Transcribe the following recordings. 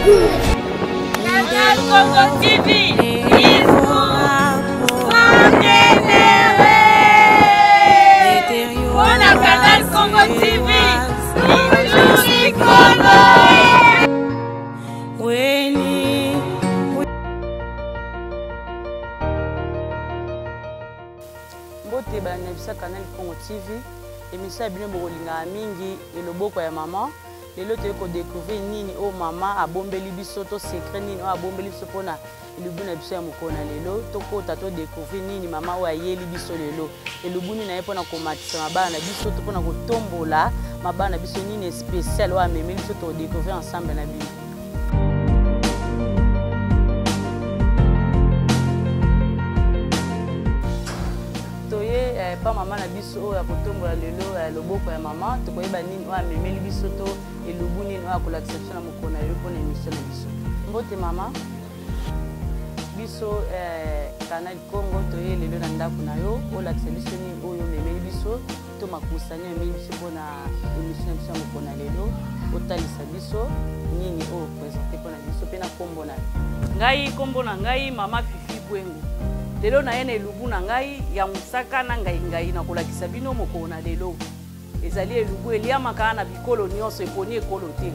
Canal Congo TV, il faut s'engager. On a Canal Congo TV, il Mbote banabisa Canal Congo TV, émission bino bolinga mingi eloboko ya maman. Lelo to ko découvrir nini o mama abombeli biso to secret nini o abombeli biso pona elubuna biso ya mokona lelo to kota to découvrir nini mama o ayeli biso lelo elubuni na ye pona komatisa mabana biso to pona kotombola mabana biso nini spécial o amemeli biso to découvrir ensemble na bino. Pa mama na biso ya kotombola lelo loboko ya mama to koyeba nini o amemeli biso to elubu nini o akolakisa biso na mokona lelo pona émission na biso. Mbote mama biso Canal Congo to ye lelo na ndako na yo olakisa biso nini oyo memeli biso to makusani memeli biso pona émission na biso ya mokona lelo otalisa biso nini o présenter pona biso pe na kombo na ngai kombo na ngai mama Fifi Bwengu. Lelo na yene elubu na ngai ya musaka na ngai na kolakisa bino mokona lelo ezali elubu eliamaka na bikolo nyonso eponi ekolo te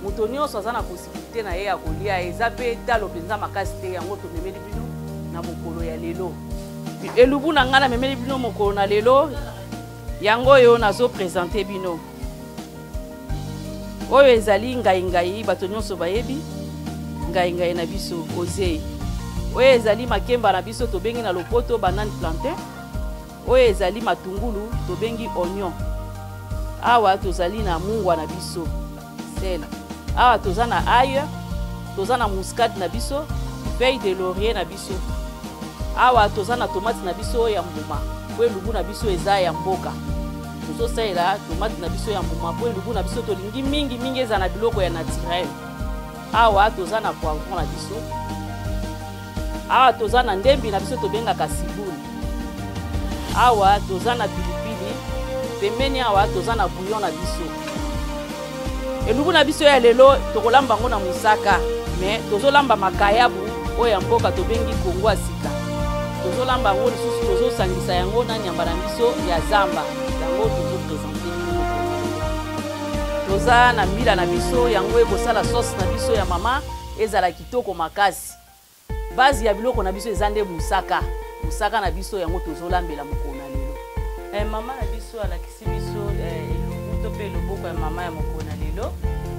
moto nyonso aza na posibilité na ye ya kolia eza pe talo mpenza makasi te yango tomemeli bino na mokolo ya lelo elubu na ngai na memeli bino mokolo na lelo yango oyo nazo présenter bino oyo ezali ngai bato nyonso bayebi ngai na biso ozei oyo ezali makemba na biso tobengi na lopoto banane plantain oyo ezali matungulu tobengi oignon awa tozali na mungwa na biso sel awa toza na ail toza na muscade na biso feuille de laurier na biso awa toza na tomate na biso ya mbuma po elubu na biso eza ya mboka tozosalela tomate na biso ya mbuma po elubu na biso tolingi mingi eza na biloko ya naturel awa toza na poivron na biso awa toza na ndembi na biso tobengaka sibuni awa toza na pilipili pembeni awa toza na bouillon na biso elubu na biso ya lelo tokolamba ngo na musaka mais tozolamba makayabu oyo ya mboka tobengi kongo ya sika tozolamba ngo lisusu tozosangisa yango na nyamba na biso ya zamba yango tozopresente toza na mbila na biso yango ekosala sauce na biso ya mama ezala kitoko makasi base ya biloko na biso eza nde musaka na biso yango tozolambela mokona lelo mama na biso alakisi biso elubu to pe loboko ya mama ya mokona lelo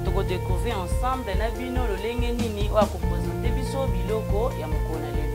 tokodécouvrir ensemble na bino lolenge nini oyo akopresente biso biloko ya mokona lelo.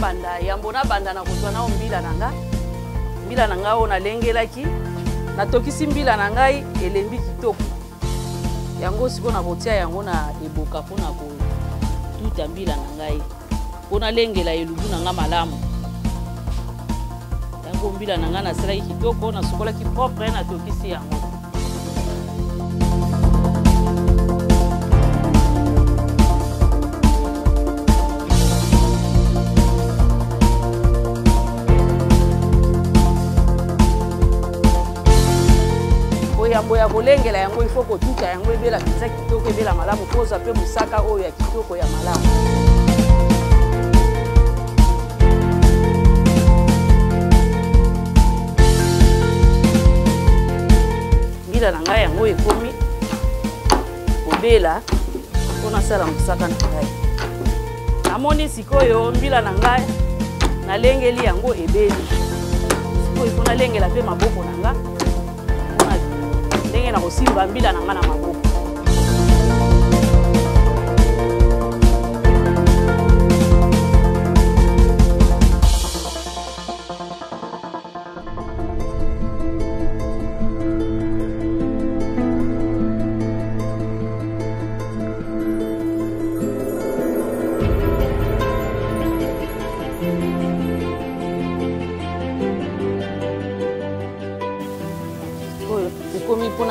Banda yambona banda na kozwa na mbila nanga ona lengelaki na tokisi mbila na ngai elembi kitoko yango siko na botia yango na eboka pona ko tuta mbila na ngai pona lengela elubu nanga malamu yango mbila nanga na sala kitoko na sokola ki propre na tokisi yango yambo ya kolengela yango ifo kotuta yango ebela pizza kitoko ebela malamu koza pe musaka oyo ya kitoko ya malamu mbila na ngai yango ekomi kobela mpona sala musaka na ngai namoni sikoyo mbila na ngai nalengeli yango ebeli sikoyo ifo nalengela pe maboko na ngai ndenge na kosimba mbila na nga na maboko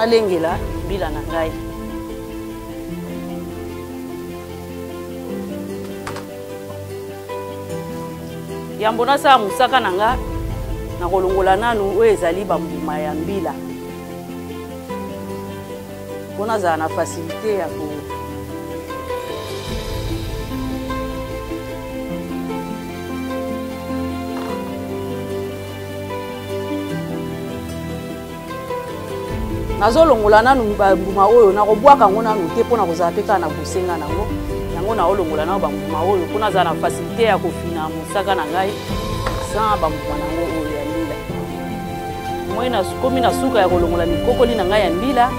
nalengela mbila na ngai. Yambo nasala musaka na nga na kolongola nanu oyo ezali bambuma ya mbila. Mpo nazala na fasilite ya ko nazolongola nanu bambuma oyo nakobwaka ngo nanu te mpona kozala mpe kaka na bosenga nango yango naolongola nano bambuma oyo mpona azala na fasilite ya kofina mosaka na ngai sans bambuma nango oyo ya mbila. Moi nakomi na suka ya kolongola mikokoli na ngai ya mbila,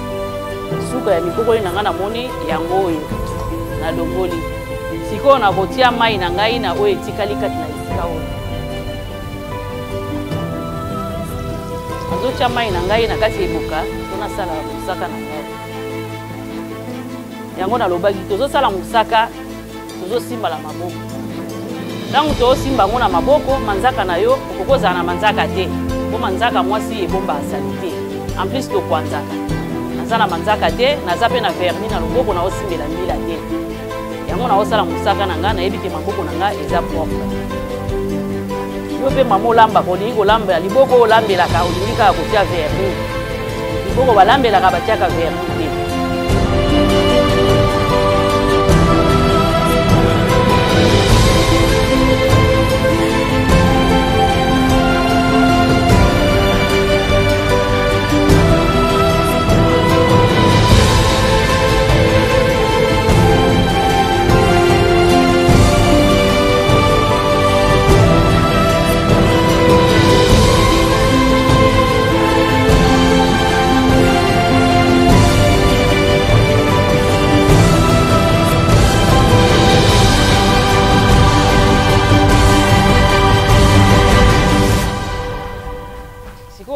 suka ya mikokoli na ngai namoni yango oyo nalongoli. Sikoyo nakotia mai na ngai na oyo etikali kati na esika oyo. Nazotia mai na ngai na kati eboka mpona sala mosaka na ngai. Yango nalobaki tozosala mosaka tozosimbala maboko. Ntango tozosimba ngo na maboko manzaka na yo okokozala na manzaka te. Mpo manzaka mwasi ebomba asali te. En plus tokwanzaka. Naza na manzaka te, naza mpe na vernis na loboko naosimbela mbila te. Yango naosala mosaka na ngai nayebi te maboko na ngai eza propre. Yo mpe mama olamba kolingi kolambela liboko olambelaka olingi kaka kotia vernis. Liboko balambelaka batiaka vernis te.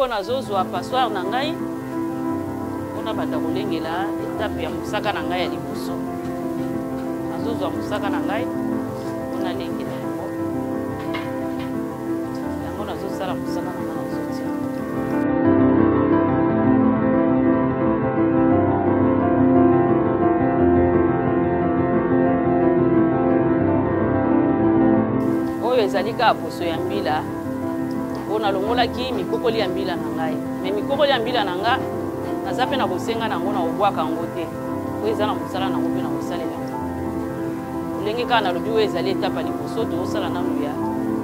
Nazozwa passoire na ngai mpona banda kolengela etape ya mosaka na ngai ya liboso. Nazozwa mosaka na ngai mpona lengela yango nazosala mosaka na ngai nazotia. Oyo ezali kaka poso ya mbila. Nalongolaki mikokoli ya mbila na ngai. Me mikokoli ya mbila na nga naza mpe na kosenga nango na kobwaka yango te. Oyo eza na mosala nango mpe na kosalela yango. Olenge kaka nalobi oyo ezali etapa liboso tozosala nanu ya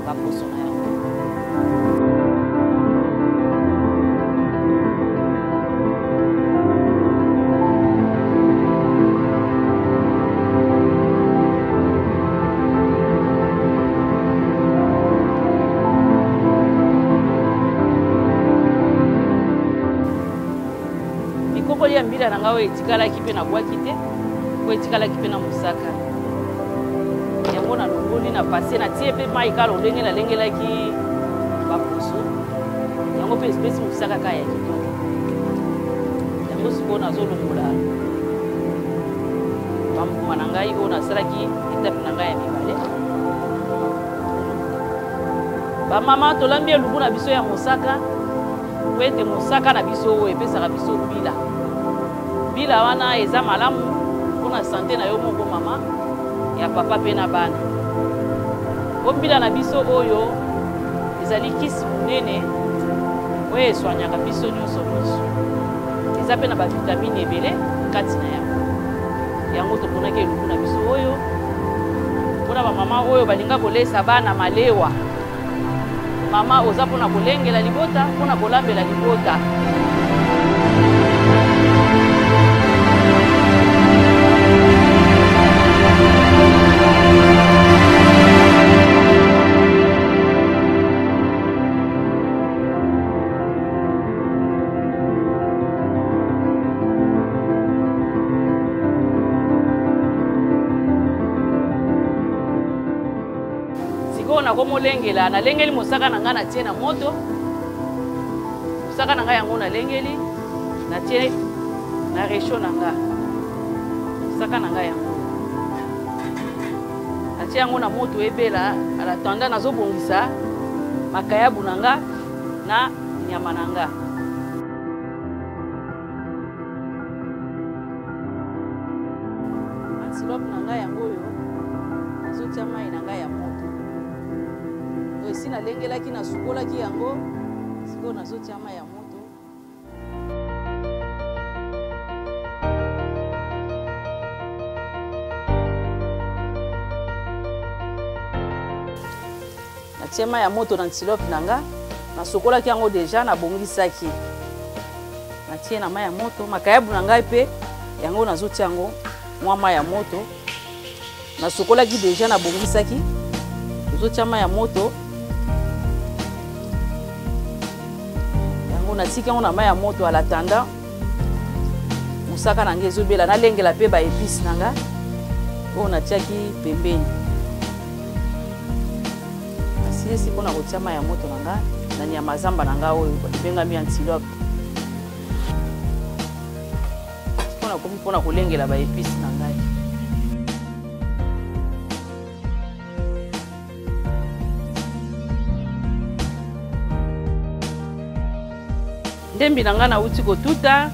baposo na yango. Mikokoli ya mbila na nga oyo etikalaki mpe nabwaki te, oyo etikalaki mpe na mosaka. Yango nalongoli na pase natie mpe mai kala ndenge nalengelaki baposo. Yango mpe espesi mosaka kaka ya kitoko. Yango sikoyo nazolongola bambuma na ngai oyo nasalaki etape na ngai ya mibale. Bamama tolambi elubu na biso ya mosaka po ete mosaka na biso oyo epesaka biso mbila. Mbila wana eza malamu mpona sante na yo moko mama ya papa mpe na bana. Po mbila na biso oyo ezali kisi monene oyo eswanyaka biso nyonso nyonso. Eza mpe na bavitamine ebele kati na yango. Yango toponaki elubu na biso oyo mpona bamama oyo balinga kolesa bana malewa. Mama oza mpona kolengela libota, mpona kolambela libota. Nakomolengela nalengeli mosaka na nga natie na moto. Mosaka na nga yango nalengeli natie na resho na nga. Mosaka na nga yango natie yango na moto ebela alatanda nazobongisa makayabu na nga na nyama na nga. esi nalengelaki nasukolaki yango sikoyo nazotia mai ya moto. Natia mai ya moto na antilope nanga nasukolaki yango deja nabongisaki natie na mai ya moto makayabu na ngai pe yango nazotia yango mwa mai ya moto nasukolaki deja nabongisaki tozotia mai ya moto yango natiki yango na mai ya moto ala tanda musaka na ngai ezobela nalengela pe ba épice na ngai oyo natiaki pembeni asili mpona kotia mai ya moto na ngai na nyama zamba na ngai oyo ebengami antilope mpona kolengela ba épice na ngai. Ndembi na ngai nauti kotuta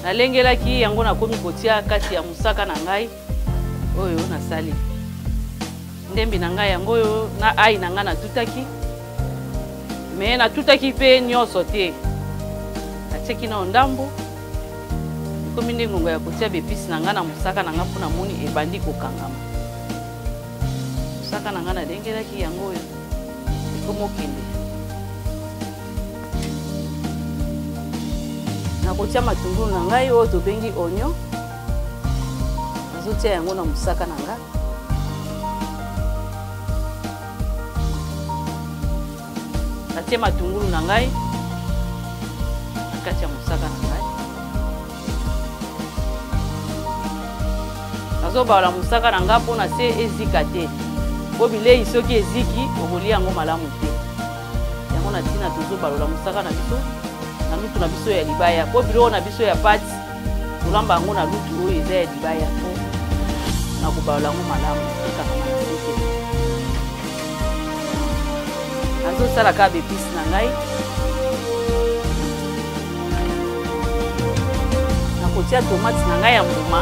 nalengelaki yango nakomi kotia kati ya musaka na ngai oyo nasali. Ndembi na ngai yango oyo na ai na ngai natutaki me natutaki pe nyonso te natiaki na ndambo komi nde ngongo ya kotia bepisi na ngai na musaka na ngai mpona moni ebandi kokangama. Musaka na ngai nalengelaki yango oyo ekomokende nakotia matungulu na ngai oyo tobengi oignon nazotia yango na musaka na ngai natie matungulu na ngai na kati ya musaka na ngai nazobaola musaka na ngai mpona se ezika te po bilei soki eziki okolia yango malamu te yango na ntina tozobalola musaka na biso na lutu na biso ya libaya po biloko na biso ya pati tolamba yango na lutu oyo eza ya libaya po na kobalola yango malamu ekakama na se te nazosala kaka bepisi na ngai nakotia tomate na ngai ya mbuma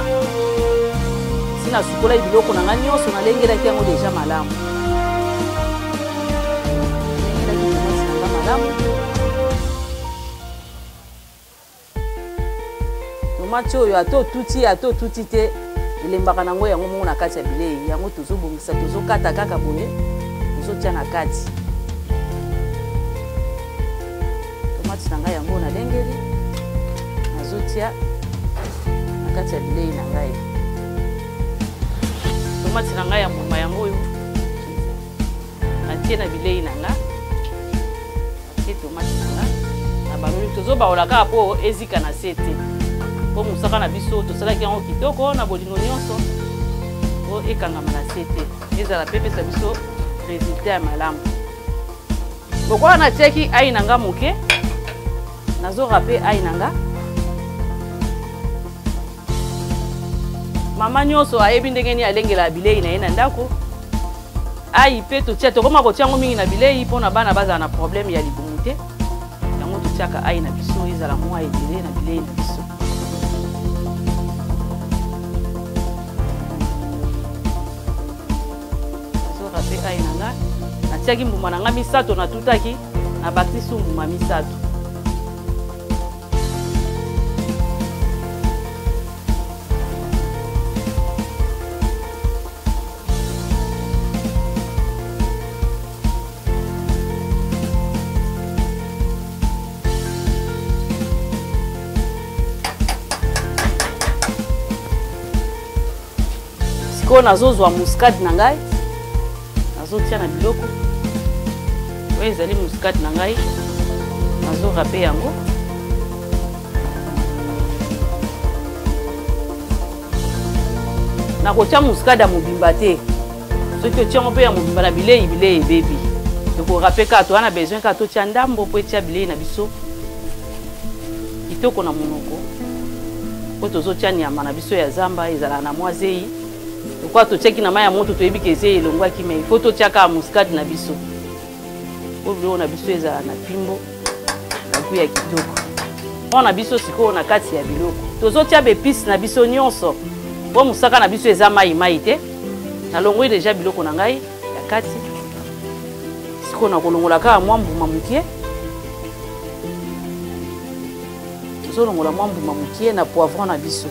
sina sukola biloko na ngai nyonso nalengelaki yango deja malamu nalengelaki tomate na ngai malamu tomate oyo ata otuti te elembaka nango yango mongo na kati ya bilei yango tozobongisa tozokata kaka boye tozotia na kati tomate na ngai yango nalengeli nazotia na kati ya bilei na ngai tomate na ngai ya mbuma yango oyo natie na bilei na ngai natie tomate na ngai na baloli tozobaola kaka mpo ezika na se te po musaka na biso tosalaki yango kitoko na bolingo nyonso po ekangama na se te ezala pe pesa biso resultat ya malamu. Lokola natiaki ai na nga moke nazoka pe ai na nga mama nyonso ayebi ndenge nini alengela bilei na ye na ndako ai pe totia tokoma kotia yango mingi na bilei mpona bana bazala na probleme ya libumu te yango totiaka ai na biso ezala mwa ebele na bilei na biso. Nazoka pe ai na nga natiaki mbuma na nga misato natutaki na bakisi mbuma misato. Sikoyo nazozwa muscade na ngai nazotia na biloko oyo ezali muscade na ngai nazorape yango nakotia muscade ya mobimba te soki otia yango mpe ya mobimba na bilei ebebi tokorape kaka toza na besoin kaka totia ndambo mpo etia bilei na biso kitoko na monoko mpo tozotia nyama na biso ya zamba ezala na mwa zei kwa totiaki na mai ya moto toyebi ke eze elongwaki me ifo totiaka muscade na biso po biloko na biso ezala na pimbo bagu ya kitoko mpo na biso sikoyo na kati ya biloko tozotia bepisi na biso nyonso po musaka na biso eza mai te nalongoi deja biloko na ngai ya kati siko na kolongola ka mbuma mukie tozolongola mbuma mukie na poivron na biso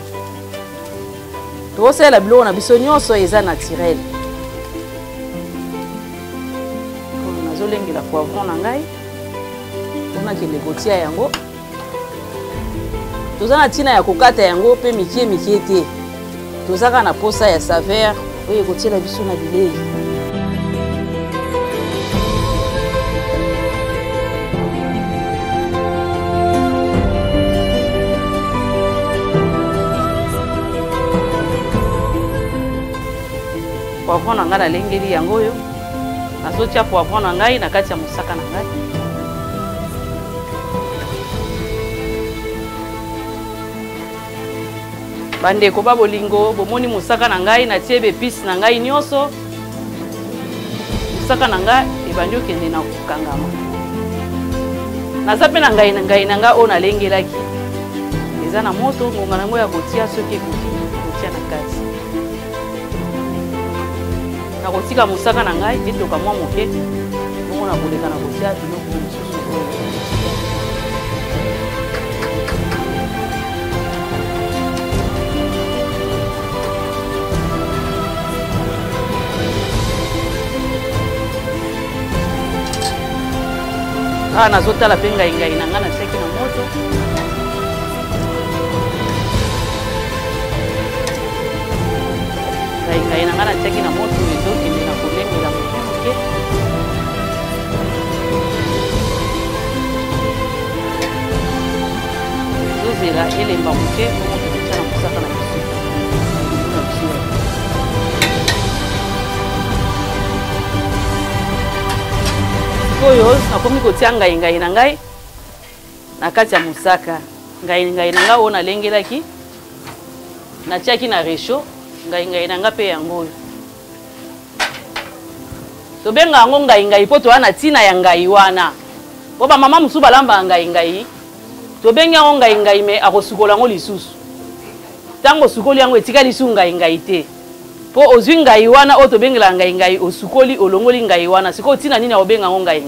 tozosala biloko na biso nyonso eza naturel nazolengela poivron na ngai mpona kende kotia yango toza na ntina ya kokata yango mpe mikie te tozaka na posa ya saveur oyo ekotiela biso na bilei poivron na ngai nalengeli yango oyo nazotia poivron na ngai na kati ya mosaka na ngai bandeko ba bolingo bomoni mosaka na ngai natie bepice na ngai nyonso mosaka na ngai ebandi okende na kokangama naza mpe na ngai na ngai oyo nalengelaki eza na moto ngonga nango ya kotia soki ekoki kotia na kati nakotika mosaka na ngai etoka mwa moke bongo na koleka na kotia biloko mosusu awa nazotala mpe ngai na ngai natiaki na moto ngai na ngai natiaki na moto ezokende na kolengela moke moke ezozela elemba moke omo tokotia na mosaka na biso oyo nakomi kotia ngai na ngai na kati ya mosaka ngai na ngai oyo nalengelaki natiaki na resho ngai na ngai mpe yango oyo tobenga yango ngai mpo toza na ntina ya ngai wana po bamama mosusu balambaka ngai tobengi yango ngai me akosukola yango lisusu ntango osukoli yango etika lisu ngai te po ozwi ngai wana oyo tobengela ngai osukoli olongoli ngai wana sikoyo ntina nini akobenga yango ngai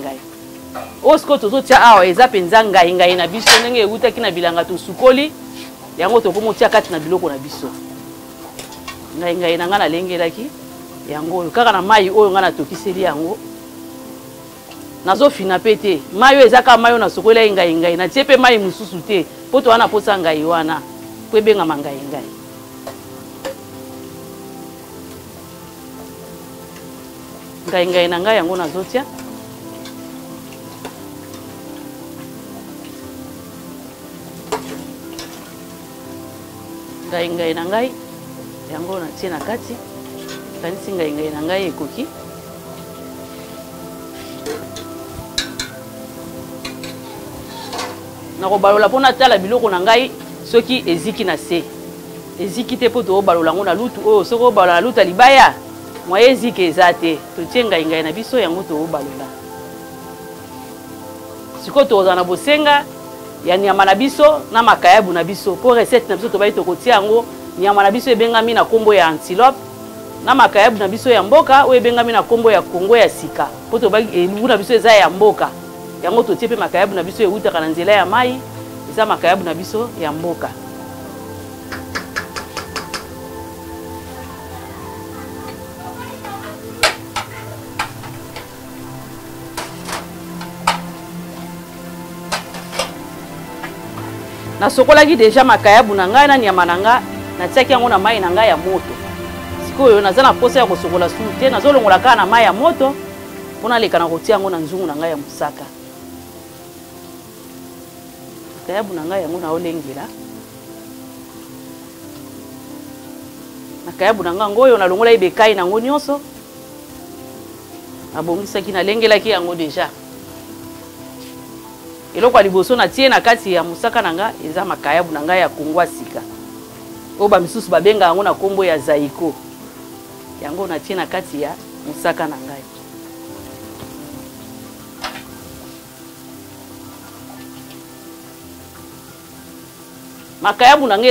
oyo sikoyo tozotia awa eza mpenza ngai na biso ndenge eutaki na bilanga tosukoli yango tokomotia kati na biloko na biso ngai na ngai nalengelaki yango oyo kaka na mai oyo ngai natokiseli yango nazofina mpe te mai oyo eza kaka mai oyo nasokolelaki ngai natie mpe mai mosusu te mpo toza na posa ngai wana po ebengama ngai ngai na ngai yango nazotia ngai na ngai yango natie na kati kanisi ngai na ngai ekoki nakobalola mpo natala biloko na ngai soki eziki na se eziki te mpo toobalola yango na lutu oyo soki obalola na lutu ya libaya mwaye eziki eza te totie ngai na biso yango toobalola sikoyo tokozala na bosenga ya nyama na biso na makayabu na biso po recette na biso tobai tokotia yango nyama na biso ebengami na kombo ya antilope na makayabu na biso ya mboka oyo ebengami na kombo ya kongo ya sika po tobai elubu na biso eza ya mboka yango totie mpe makayabu na biso eutaka na nzela ya mai eza makayabu na biso ya mboka nasokolaki deja makayabu na ngai na nyama na ngai natiaki yango na mai na ngai ya moto sikoyo naza na posa ya kosokola sulu te nazolongola kaka na mai ya moto mpo naleka na kotia yango na nzungu na ngai ya mosaka makayabu na ngai yango naolengela makayabu na ngai yango oyo nalongola ebekai nango nyonso nabongisaki nalengelaki yango deja eloko ya liboso natie na kati ya mosaka na ngai eza makayabu na ngai ya kongwa sika oyo bamisusu babenga yango na kombo ya zaiko yango natie na kati ya mosaka na ngai makayabu na ngai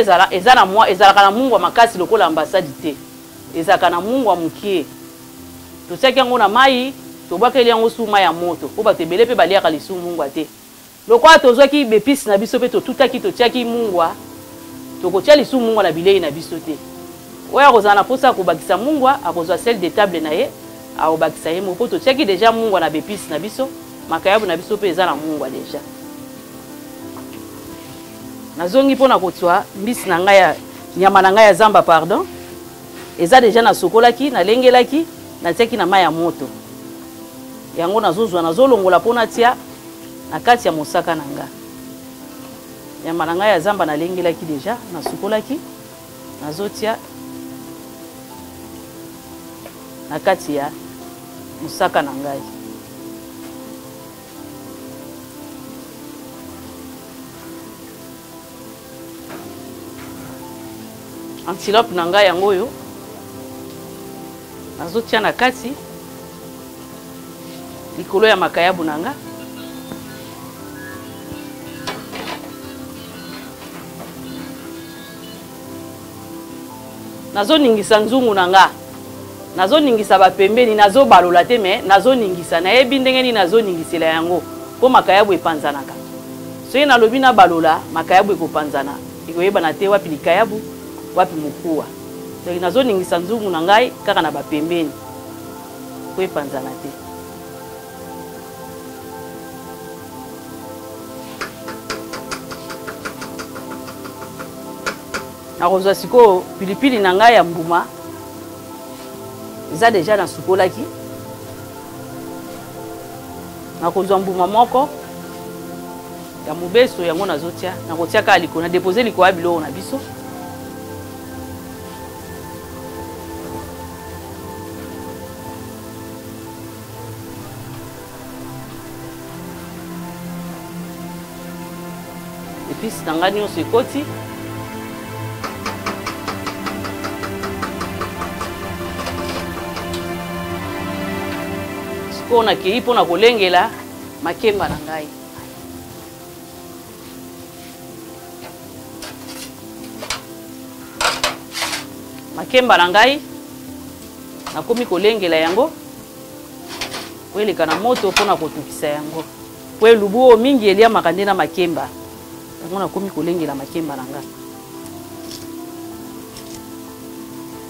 ezalaka na mungwa makasi lokola ambasadi te ezalaka na mungwa mokie totiaki yango na mai tobwakeli yango suma ya moto po bato ebele mpe baliaka lisu mungwa te lokola tozwaki bepisi na biso mpe totutaki totiaki mungwa tokotia lisu mungwa na bilei na biso te oyo akozala na mposa akobakisa mungwa akozwa sel de table na ye akobakisa ye mo po totiaki deja mungwa na bepisi na biso makayabu na biso mpe eza na mungwa deja nazongi mpona kotswa mbisi na ngai ya nyama na ngai ya zamba pardon eza deja nasukolaki nalengelaki natiaki na mai ya moto yango nazozwa nazolongola mpona tia na kati ya mosaka na nga nyama na ngai ya zamba nalengelaki deja nasukolaki nazotia na kati ya mosaka na ngai antilope na ngai yango oyo nazotia na kati likolo ya makayabu na nga nazoningisa nzungu na nga nazoningisa bapembeni nazobalola te me nazoningisa nayebi ndenge nini nazoningisela yango mpo makayabu epanzanaka soki nalobi nabalola makayabu ekopanzana ekoyebana te wapi likayabu wapi mokuwa donc nazoningisa nzungu na ngai kaka na bapembeni po epanzana te nakozwa sikoyo pilipili na ngai ya mbuma eza deja nasukolaki nakozwa mbuma moko ya mobeso yango nazotia nakotia kaka likolo na depose likolo ya biloko na biso episi na ngai nyonso ekoti sikoyo nakei mpona kolengela makemba na ngai makemba na ngai nakomi kolengela yango po eleka na moto mpona kotukisa yango po elubu oyo mingi eliamaka nde na makemba yango nakomi kolengela makemba na ngai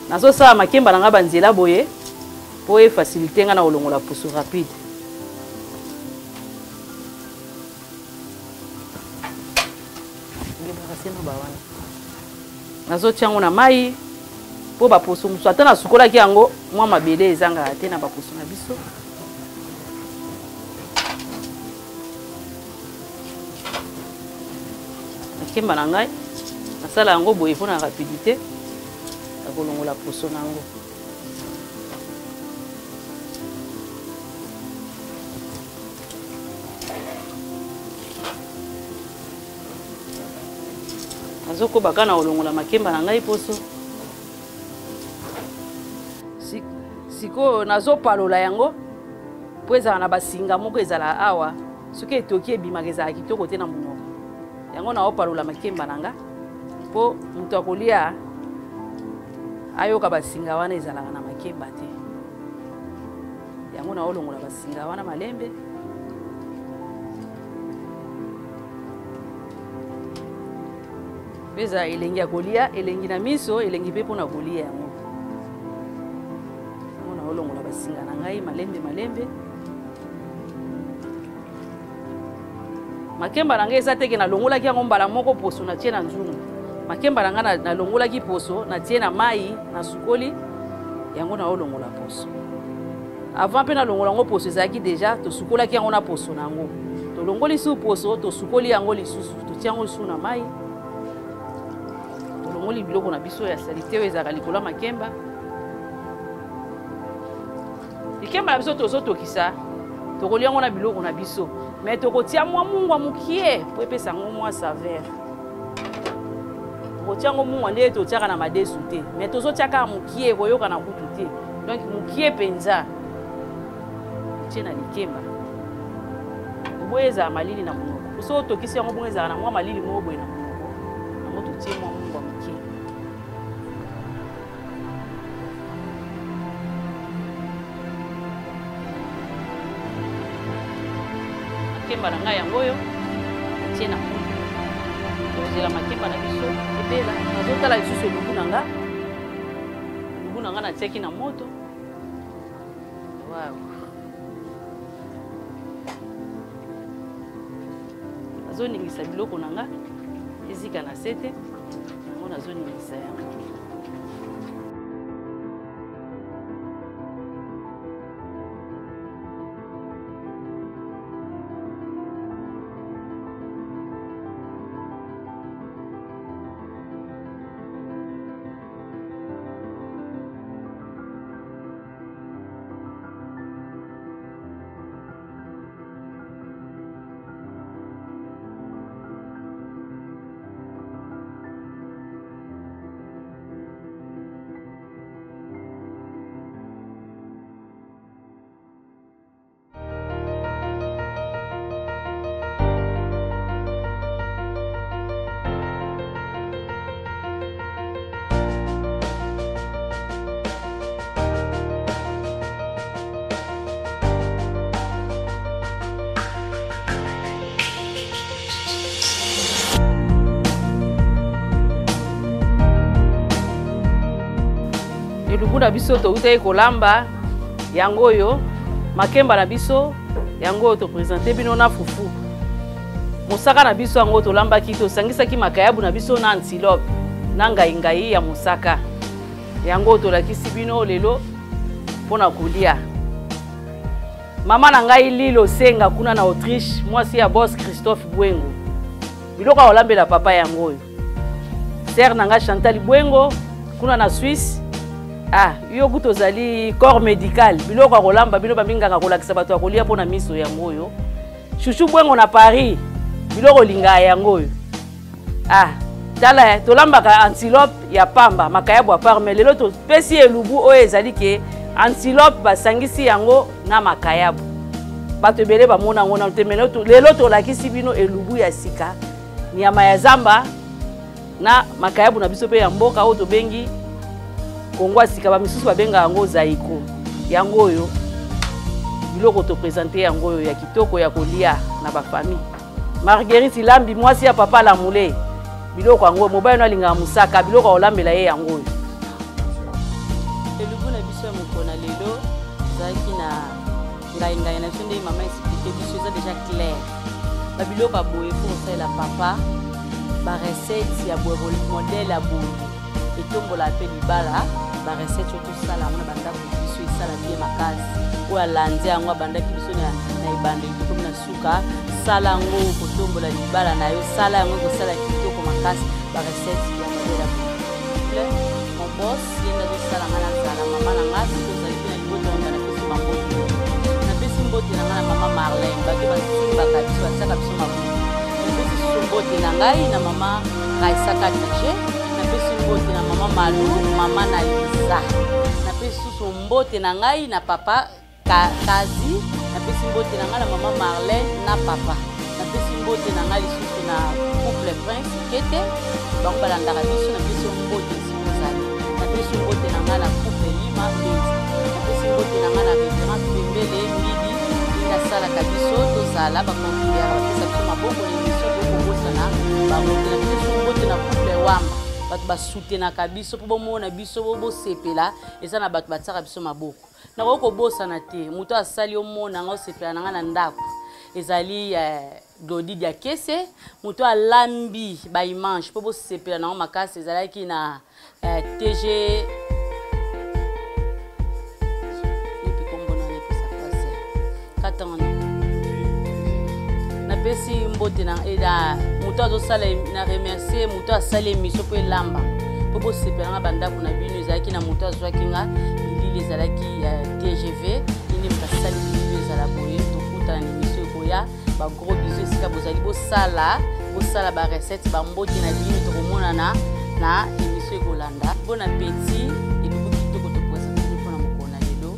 nazosala makemba na ngai banzela boye po efasilite nga na kolongola pusu rapide nazotia yango na mai po baposo mosusu ata nasukolaki yango mwa mabele ezangaka te na baposo na biso makemba na ngai nasala yango boye mpo na rapidité ya kolongola poso na yango nazokobaka na kolongola makemba na ngai poso sikoyo nazopalola yango po ezala na basinga moko ezala awa soki etoki ebimaka ezala kitoko te na monoko yango naopalola makemba na nga po moto akolia ayoka basinga wana ezalaka na makemba te yango naolongola basinga wana malembe peza elengi ya kolia elengi na miso elengi mpe mpona kolia yango yango naolongola basinga na ngai malembe malembe makemba na ngai eza teke nalongolaki yango mbala moko poso natie na nzungu makemba na ngai nalongolaki poso natie na mai nasukoli yango naolongola poso avant mpe nalongola yango poso ezalaki deja tosukolaki yango na poso na yango tolongoli su poso tosukoli yango lisusu totia yango lisusu na mai tolongoli biloko na biso ya salite oyo ezalaka likolo ya makemba likemba na biso tozotokisa tokolia yango na biloko na biso mais tokotia mwa mungwa mokie po epesa yango mwa saveur tokotia yango mungwa nde totiaka na madesu te mais tozotiaka mokie ekoyoka na kutu te donc mokie mpenza otie na likemba oboye ezala malili na monoko so otokisi yango bongo ezala na mwa malili moko boye na monoko yango totie mwa mungwa mokie makemba na ngai yango oyo tie na moto tozela makemba na biso ebela nazotala lisusu elubu na nga natiaki na moto wow. Nazoningisa biloko na nga ezika na sete yango nazoningisa yango elubu na biso toutai kolamba yango oyo makemba na biso yango oyo topresente bino na fufu mosaka na biso yango tolambaki tosangisaki makayabu na biso na antilope na ngai ya mosaka yango tolakisi bino lelo mpona kolia mama na ngai Lilo Senga kuna na Autriche mwasi ya boss Christophe Bwengo biloko olambela papa yango oyo sœur na ngai Chantal Bwengo kuna na Suisse yo kutozali corps médical biloko kolamba bino bamingaka kolakisa bato akolia mpona miso yango oyo Chouchou Bwengo na Paris biloko linga yango oyo tala tolambaka antilope ya pamba makayabu ya parme lelo topesi elubu oyo ezali ke antilope basangisi yango na makayabu bato ebele bamona yango na temelo lelo tolakisi bino elubu ya sika nyama ya zamba na makayabu na biso pe ya mboka oyo tobengi Kongwa sika ba misusu babenga yango zaiko yango oyo biloko to présenter yango oyo ya kitoko ya kolia na ba famille Marguerite Lambi mwasi ya papa la mule biloko yango mobile no linga musaka biloko olambela ye yango oyo elubu na biso ya mokona lelo zaki na ngai na sonde mama expliquer biso ça déjà clair ba biloko aboye pour ça la papa ba recette ya boye modèle ya boye etombola pe libala ba recette tout ça la mona banda biso isala bien makasi o alandi yango abandaki biso na ibande kitoko na suka sala ngo kotombola libala na yo sala yango kosala kitoko makasi ba recette ya modela le mon boss yenda do sala ngana sala mama na ngasi to zali na liboto ngana biso mamboto na biso mbote na ngana mama Marlene baki basimba ka biso ataka biso mamboto na biso mbote na ngai na mama Kaisa Kadije na pesi mbote na mama Malu mama na Lisa na pesi mbote na ngai na papa Kazi na pesi mbote na ngai na mama Marlene na papa na pesi mbote na ngai lisusu na couple Prince Kete bango balandaka biso na pesi mbote Simozali na pesi mbote na ngai na couple Lima Mbezi na pesi mbote na ngai na référence Bembele Mbidi ina sala kabiso tozala bakonfiya bapesa biso maboko na émission tokobosana bango na pesi mbote na couple Wamba bato basutenaka biso mpo bomona biso bosepela eza na bato batiaka biso maboko nakoki kobosana te moto asali omona nga osepela na nga na ndako ezali Dodi dia kese moto alambi baimage mpo bosepela nango makasi ezalaki na TG napesi mbote na moto azosala na remercier moto asala émission mpo elamba mpo bosepelanga bandako na bino ezalaki na moto azwaki nga bilili ezalaki TGV ini basali bilili ezala boye tokutana na émission ekoya bagros biso esika bozali bosala barecette bambote na bino tokomonana na émission ekolanda bon appétit elubu kitoko topresente mpona mokona lelo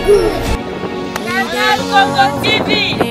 Canal Congo TV.